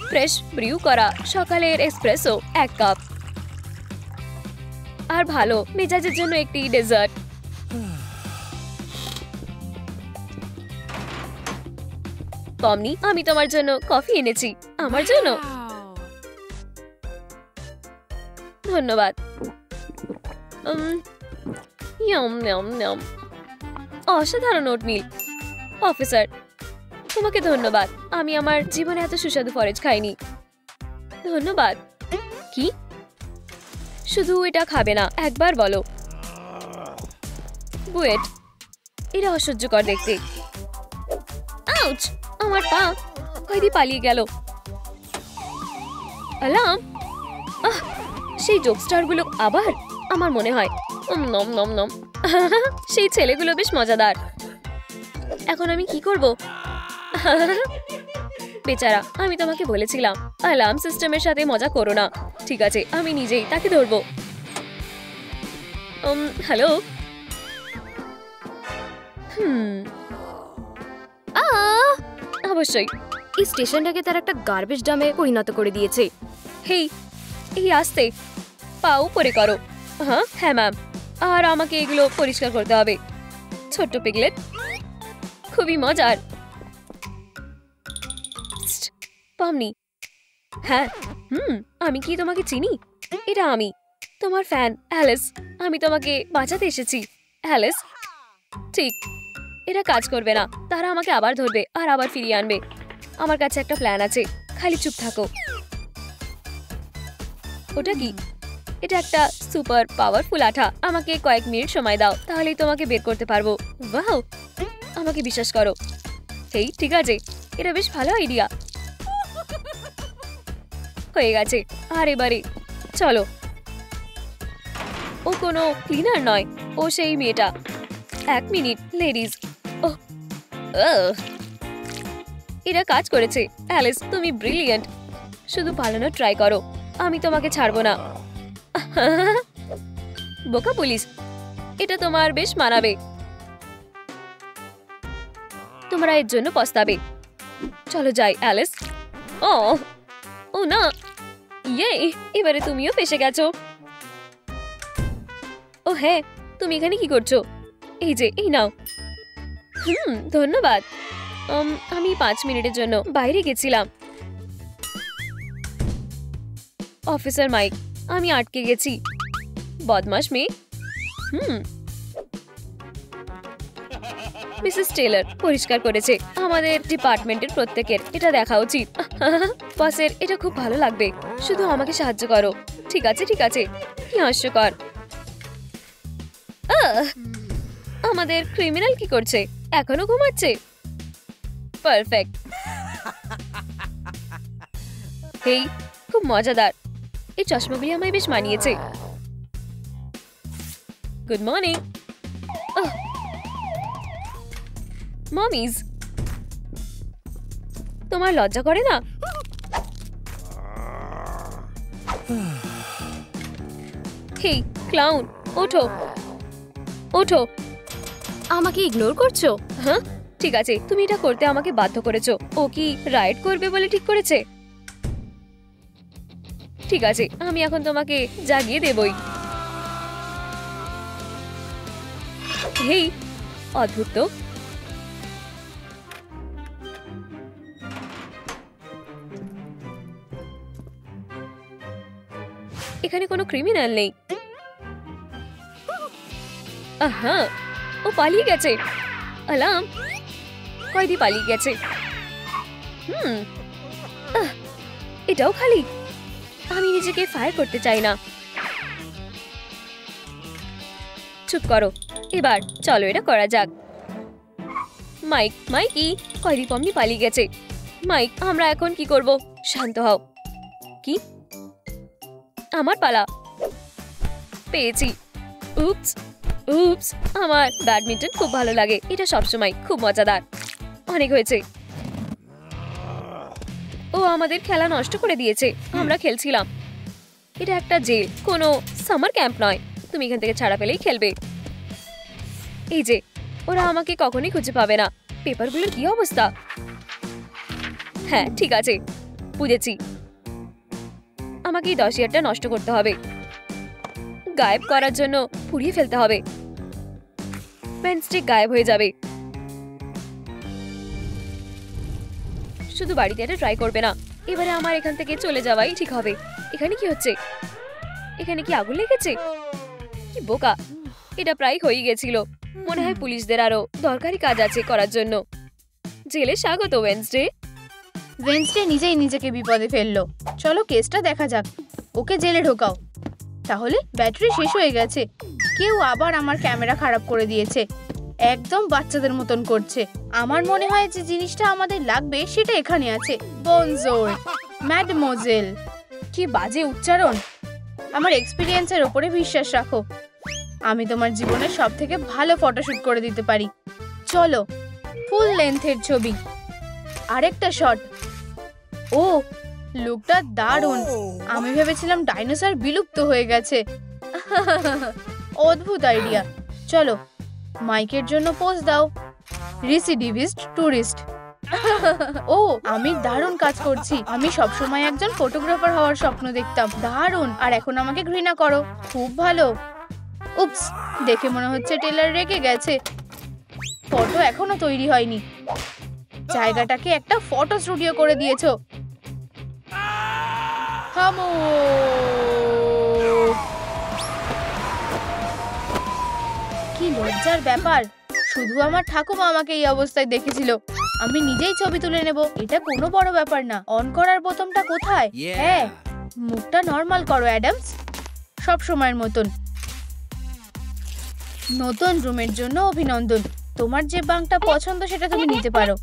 ফ্রেশ ব্রিউ করা সকালের এসপ্রেসো 1 কাপ। আর ভালো মেজাজের জন্য একটি ডেজার্ট। পমনি, আমি তোমার জন্য কফি এনেছি। আমার জন্য? ধন্যবাদ। অসাধারণ ওটমিল। অফিসার, তোমাকে ধন্যবাদ। আমি আমার জীবনে এত সুস্বাদু ফরেজ খাইনি। ধন্যবাদ। কি? শুধু এটা খাবে না, একবার বলো। বুয়েট, এটা অসহ্যকর দেখতে। আউচ, আমার পা। কয়েদি পালিয়ে গেল। অ্যালার্ম। সেই জোকস্টারগুলো আবার। আমার মনে হয় নম নম নম। সেই ছেলেগুলো বেশ মজাদার। এখন আমি কি করব? বেচারা, আমি তোমাকে বলেছিলাম অ্যালার্ম সিস্টেমের সাথে মজা করো না। ঠিক আছে, আমি নিজেই তাকে ধরবো। হ্যালো। অবশ্যই এই স্টেশনটাকে তার একটা গার্বেজ ডামে পরিণত করে দিয়েছে। হেই, এই আসতে পা উপরে করো। হ্যাঁ ম্যাম। আর আমাকে এগুলো পরিষ্কার করতে হবে। ছোট্ট পিগলেট, খুবই মজার। পমনি। হ্যাঁ, আমি কি তোমাকে চিনি? এটা আমি, তোমার ফ্যান অ্যালিস। আমি তোমাকে বাঁচাতে এসেছি অ্যালিস। ঠিক, এটা কাজ করবে না। তারা আমাকে আবার ধরবে আর আবার ফিরিয়ে আনবে। আমার কাছে একটা প্ল্যান আছে, খালি চুপ থাকো। ওটা কি? এটা একটা সুপার পাওয়ারফুল আঠা। আমাকে কয়েক মিনিট সময় দাও, তাহলেই তোমাকে বের করতে পারবো। ওয়াও, আমাকে বিশ্বাস করো। হেই, ঠিক আছে, এটা বেশ ভালো আইডিয়া। হয়ে গেছে। আর এবারে চলো। ও কোনো ক্লিনার নয়, ও সেই মেয়েটা। 1 মিনিট লেডিজ। ওহ, এটা কাজ করেছে। অ্যালিস, তুমি ব্রিলিয়েন্ট। শুধু পালানোর ট্রাই করো, আমি তোমাকে ছাড়বো না। বোকা পুলিশ, এটা তোমার বেশ মানাবে। তোমরা এর জন্য পস্তাবে। চলো যাই অ্যালিস। ও না, ইয়ে, এবারে তুমিও ফেসে গেছো। ও হ্যাঁ, তুমি এখানে কি করছো? এই যে, এই নাও। ধন্যবাদ। আমি 5 মিনিটের জন্য বাইরে গেছিলাম। অফিসার মাইক, আমি আটকে গেছি। বদমাশ মেয়ে। মিসেস টেলর পরিষ্কার করেছে। আমাদের ডিপার্টমেন্টের প্রত্যেকের এটা দেখা উচিত। বসের এটা খুব ভালো লাগবে। শুধু আমাকে সাহায্য করো। ঠিক আছে, ঠিক আছে। কি হাস্যকর। আমাদের ক্রিমিনাল কি করছে? এখনো ঘুমাচ্ছে। পারফেক্ট। হেই, খুব মজাদার। এই চশমাগুলি আমায় বেশ মানিয়েছে। Good morning. মমিজ, তোমার লজ্জা করে না? হেই ক্লাউন, ওঠো ওঠো। আমাকে ইগনোর করছো? হ্যাঁ, ঠিক আছে। তুমি এটা করতে আমাকে বাধ্য করেছো। ও কি রাইড করবে বলে ঠিক করেছে? ঠিক আছে, আমি এখন তোমাকে জাগিয়ে দেবই। হেই, অদ্ভুত তো। এখানে কোনো ক্রিমিনাল নেই। আহা, ও পালিয়ে গেছে। আলাম, কয়দি পালিয়ে গেছে। এটাও খালি। আমি নিজেকে ফায়ার করতে চাই না। চুপ করো। এবার চলো এটা করা যাক। মাইক, মাইকি, কয়দি পমনি পালিয়ে গেছে। মাইক, আমরা এখন কি করব? শান্ত হও। কি? আমার পালা। পেয়েছি। উপস উপস। আমার ব্যাডমিন্টন খুব ভালো লাগে। এটা সবসময় খুব মজাদার। অনেক হয়েছে। ও আমাদের খেলা নষ্ট করে দিয়েছে। আমরা খেলছিলাম। এটা একটা জেল, কোনো সামার ক্যাম্প নয়। তুমি এখান থেকে ছাড়া পেলেই খেলবে। এই যে, ওরা আমাকে কখনোই খুঁজে পাবে না। পেপারগুলোর কি অবস্থা? হ্যাঁ, ঠিক আছে, বুঝেছি। আমাকে এই 10,000টা নষ্ট করতে হবে। গায়েব করার জন্য পুড়িয়ে ফেলতে হবে। পেনস্টিক গায়েব হয়ে যাবে। শুধু বাড়িতে এটা ট্রাই করবে না। এবারে আমার এখান থেকে চলে যাওয়াই ঠিক হবে। এখানে কি হচ্ছে? এখানে কি আগুন লেগেছে? কি বোকা। এটা প্রায় হয়ে গেছিল। মনে হয় পুলিশদের আরো দরকারি কাজ আছে করার জন্য। জেলে স্বাগত ওয়েডনেসডে। ওয়েডনেসডে নিজেই নিজেকে বিপদে ফেললো। চলো কেসটা দেখা যাক। ওকে জেলে ঢোকাও। তাহলে ব্যাটারি শেষ হয়ে গেছে। কেউ আবার আমার ক্যামেরা খারাপ করে দিয়েছে। একদম বাচ্চাদের মতন করছে। আমার মনে হয় যে জিনিসটা আমাদের লাগবে সেটা এখানে আছে। বনজোর, ম্যাডমোজেল। কি বাজে উচ্চারণ। আমার এক্সপিরিয়েন্সের উপরে বিশ্বাস রাখো। আমি তোমার জীবনের সবথেকে ভালো ফটোশুট করে দিতে পারি। চলো, ফুল লেন্থের ছবি। আরেকটা শট। ও, লুকটা দারুণ। আমি ভেবেছিলাম ডাইনোসর বিলুপ্ত হয়ে গেছে। অদ্ভুত আইডিয়া। চলো, মাইকের জন্য পোজ দাও। রিসিডিভিস্ট টুরিস্ট। ও, আমি দারুণ কাজ করছি। আমি সবসময় একজন ফটোগ্রাফার হওয়ার স্বপ্ন দেখতাম। দারুণ। আর এখন আমাকে ঘৃণা করো। খুব ভালো। উপস, দেখে মনে হচ্ছে টেলার রেগে গেছে। ফটো এখনো তৈরি হয়নি। জায়গাটাকে একটা ফটো স্টুডিও করে দিয়েছো। থামো। কি লজ্জার ব্যাপার। শুধু আমার ঠাকুমা আমাকে এই অবস্থায় দেখেছিল। আমি নিজেই ছবি তুলে নেব। এটা কোনো বড় ব্যাপার না। অন করার বোতামটা কোথায়? হ্যাঁ, মুখটা নরমাল করো অ্যাডামস। সব সময়ের মতন। নতুন রুমের জন্য অভিনন্দন। তোমার যে বাংটা পছন্দ সেটা তুমি নিতে পারো।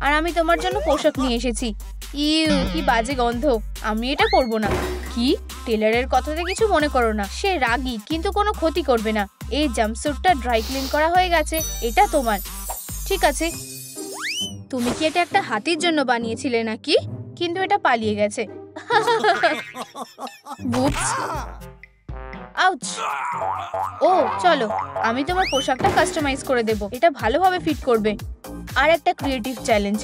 আর আমি তোমার জন্য পোশাক নিয়ে এসেছি। ইউ, কি বাজে গন্ধ। আমি এটা পরবো না। কি? টেলারের কথাতে কিছু মনে করো না। সে রাগী, কিন্তু কোনো ক্ষতি করবে না। এই জাম্পস্যুটটা ড্রাই ক্লিন করা হয়ে গেছে। এটা তোমার। ঠিক আছে। তুমি কি এটা একটা হাতির জন্য বানিয়েছিলে নাকি? কিন্তু এটা পালিয়ে গেছে। বুপস। আউচ। ও, চলো, আমি তোমার পোশাকটা কাস্টমাইজ করে দেব। এটা ভালোভাবে ফিট করবে। আর একটা ক্রিয়েটিভ চ্যালেঞ্জ।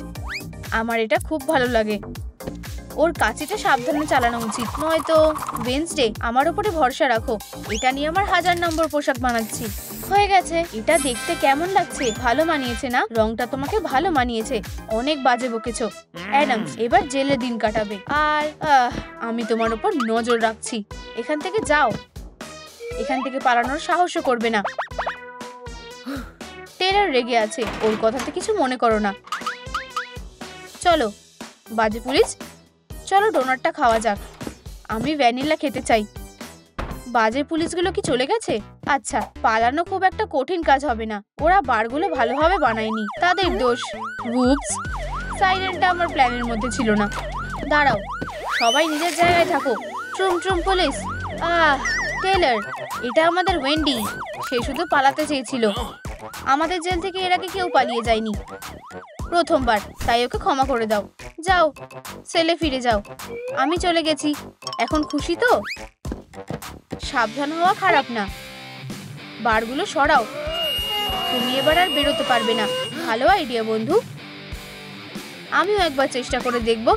আমার এটা খুব ভালো লাগে। ওর কাছেটা সাবধানে চালানো উচিত, নয়তো। ওয়েডনেসডে, আমার উপরে ভরসা রাখো। এটা নিয়ে আমার 1000 নম্বর পোশাক বানাচ্ছি। হয়ে গেছে। এটা দেখতে কেমন লাগছে? ভালো মানিয়েছে না? রংটা তোমাকে ভালো মানিয়েছে। অনেক বাজে বকেছো। অ্যাডামস এবার জেলে দিন কাটাবে। আর আমি তোমার উপর নজর রাখছি। এখান থেকে যাও। এখান থেকে পালানোর সাহসও করবে না। টেলর রেগে আছে, ওর কথাতে কিছু মনে করো না। চলো বাজে পুলিশ, চলো ডোনাটটা খাওয়া যাক। আমি ভ্যানিলা খেতে চাই। বাজে পুলিশগুলো কি চলে গেছে? আচ্ছা, পালানো খুব একটা কঠিন কাজ হবে না। ওরা বারগুলো ভালোভাবে বানায়নি, তাদের দোষ। উপস, সাইরেনটা আমার প্ল্যানের মধ্যে ছিল না। দাঁড়াও, সবাই নিজের জায়গায় থাকো। ট্রুম ট্রুম পুলিশ। টেলর, এটা আমাদের ওয়েন্ডি। সে শুধু পালাতে চেয়েছিল। আমাদের জেল থেকে এর আগে কেউ পালিয়ে যায়নি, প্রথমবার। তাই ওকে ক্ষমা করে দাও। যাও, সেলে ফিরে যাও। আমি চলে গেছি। এখন খুশি তো? সাবধান হওয়া খারাপ না। বারগুলো সরাও। তুমি এবার আর বেরোতে পারবে না। ভালো আইডিয়া বন্ধু। আমিও একবার চেষ্টা করে দেখব।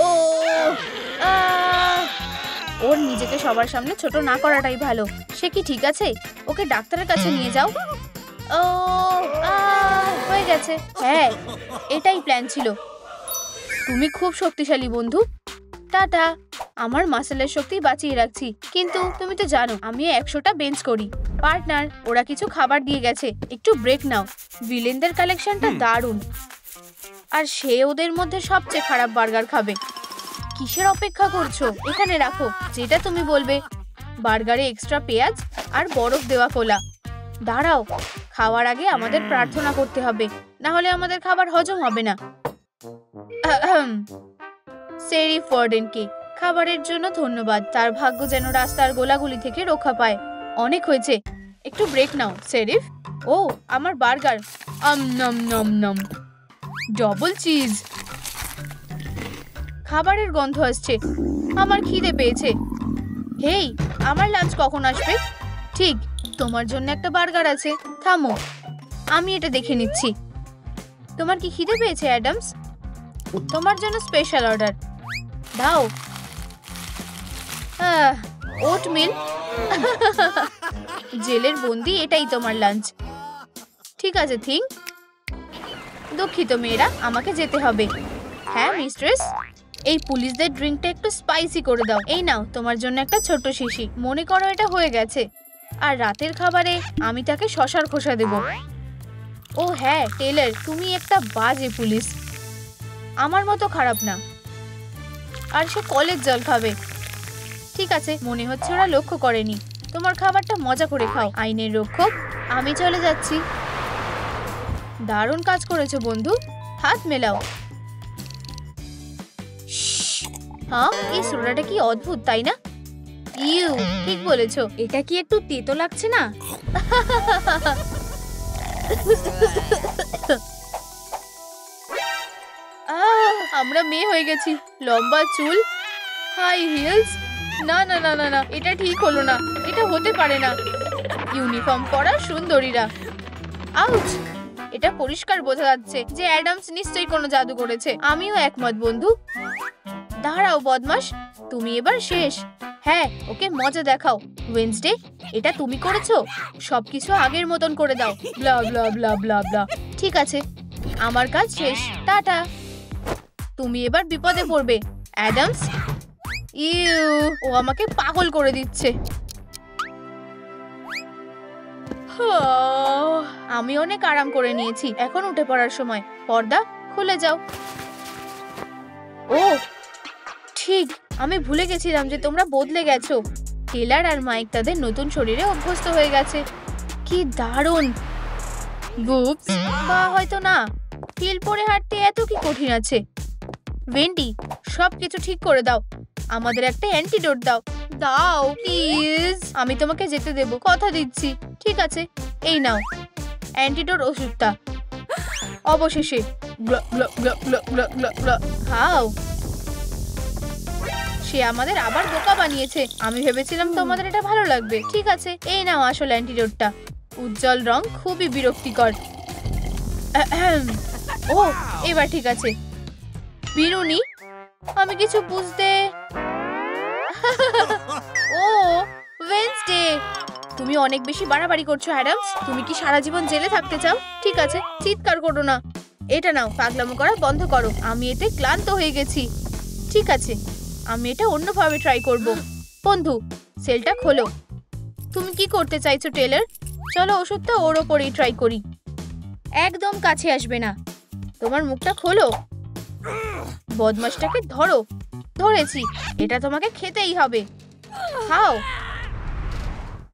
ও, ওর নিজেকে সবার সামনে ছোট না করাটাই ভালো। সে কি ঠিক আছে? ওকে ডাক্তারের কাছে নিয়ে যাও। ও, হয়ে গেছে। হ্যাঁ, এটাই প্ল্যান ছিল। তুমি খুব শক্তিশালী বন্ধু। টাটা। আমার মাসেলের শক্তি বাঁচিয়ে রাখছি, কিন্তু তুমি তো জানো আমি 100টা বেঞ্চ করি। পার্টনার, ওরা কিছু খাবার দিয়ে গেছে, একটু ব্রেক নাও। ভিলেনদের কালেকশনটা দারুণ, আর সে ওদের মধ্যে সবচেয়ে খারাপ বার্গার খাবে। কিসের অপেক্ষা করছো? এখানে রাখো, যেটা তুমি বলবে। বার্গারে এক্সট্রা পেঁয়াজ আর বরফ দেওয়া কোলা। দাঁড়াও, খাওয়ার আগে আমাদের প্রার্থনা করতে হবে, না হলে আমাদের খাবার হজম হবে না। শেরিফ ওয়ার্ডেনকে খাবারের জন্য ধন্যবাদ। তার ভাগ্য যেন রাস্তার গোলাগুলি থেকে রক্ষা পায়। অনেক হয়েছে, একটু ব্রেক নাও শেরিফ। ও, আমার বার্গার। নম নম নম। Double cheese. খাবারের গন্ধ আসছে। আমার খিদে পেয়েছে। হেই, আমার লাঞ্চ কখন আসবে? ঠিক, তোমার জন্য একটা বার্গার আছে। থামো, আমি এটা দেখে নিচ্ছি। তোমার কি খিদে পেয়েছে অ্যাডামস? তোমার জন্য স্পেশাল অর্ডার। দাও। ওটমিল। জেলের বন্দি, এটাই তোমার লাঞ্চ। ঠিক আছে থিং। দুঃখিত মেয়েরা, আমাকে যেতে হবে। হ্যাঁ মিস্ট্রেস, এই পুলিশদের ড্রিঙ্কটা একটু স্পাইসি করে দাও। এই নাও তোমার জন্য একটা ছোট্ট শিশি। মনে করো এটা হয়ে গেছে। আর রাতের খাবারে আমি তাকে শশার খোসা দেব। ও হ্যাঁ টেলর, তুমি একটা বাজে পুলিশ। আমার মতো খারাপ না। আর সে কলের জল খাবে। ঠিক আছে, মনে হচ্ছে ওরা লক্ষ্য করেনি। তোমার খাবারটা মজা করে খাও, আইনের রক্ষক। আমি চলে যাচ্ছি। দারুণ কাজ করেছো বন্ধু, হাত মেলাও। হ্যাঁ, এই সোডাটা কি অদ্ভুত, তাই না? ইউ, ঠিক বলেছো। এটা কি একটু তেতো লাগছে না? আমরা মেয়ে হয়ে গেছি। লম্বা চুল, হাই হিলস। না না না না না, এটা ঠিক হলো না। এটা হতে পারে না। ইউনিফর্ম পরা সুন্দরীরা। আউচ! এটা পরিষ্কার বোঝা যাচ্ছে যে অ্যাডামস নিশ্চয়ই কোনো জাদু করেছে। আমিও একমত বন্ধু। দাঁড়াও বদমাশ, তুমি এবার শেষ। হ্যাঁ, ওকে মজা দেখাও। ওয়েডনেসডে, এটা তুমি করেছো। সবকিছু আগের মতন করে দাও। ব্লা ব্লা ব্লা ব্লা ব্লা। ঠিক আছে, আমার কাজ শেষ। টাটা। তুমি এবার বিপদে পড়বে অ্যাডামস। ইউ, ও আমাকে পাগল করে দিচ্ছে। আমি অনেক আরাম করে নিয়েছি, এখন উঠে পড়ার সময়। পর্দা খুলে যাও। ও ঠিক, আমি ভুলে গেছিলাম যে তোমরা বদলে গেছো। টেলর আর মাইক তাদের নতুন শরীরে অভ্যস্ত হয়ে গেছে। কি দারুণ। বুবস, বা হয়তো না। হিল পরে হাঁটতে এত কি কঠিন আছে? ওয়েন্ডি, সবকিছু ঠিক করে দাও। আমাদের একটা অ্যান্টিডোট দাও। দাও প্লিজ। আমি তোমাকে যেতে দেব, কথা দিচ্ছি। ঠিক আছে, এই নাও অ্যান্টিডোট ওষুধটা। অবশেষে খাও। সে আমাদের আবার বোকা বানিয়েছে। আমি ভেবেছিলাম তোমাদের এটা ভালো লাগবে। ঠিক আছে, এই নাও আসল অ্যান্টিডোটটা। উজ্জ্বল রং খুবই বিরক্তিকর। ও, এবার ঠিক আছে। বিরুনি, আমি কিছু বুঝতে ও ওয়েডনেসডে। তুমি অনেক বেশি বাড়াবাড়ি করছো অ্যাডামস। তুমি কি সারা জীবন জেলে থাকতে চাও? ঠিক আছে, চিৎকার করো না। এটা নাও, পাগলামো করা বন্ধ করো। আমি এতে ক্লান্ত হয়ে গেছি। ঠিক আছে, আমি এটা অন্যভাবে ট্রাই করব। বন্ধু, সেলটা খোলো। তুমি কি করতে চাইছো টেলর? চলো ওষুধটা ওর ওপরেই ট্রাই করি। একদম কাছে আসবে না। তোমার মুখটা খোলো। বদমাশটাকে ধরো। ধরেছি, এটা তোমাকে খেতেই হবে। খাও।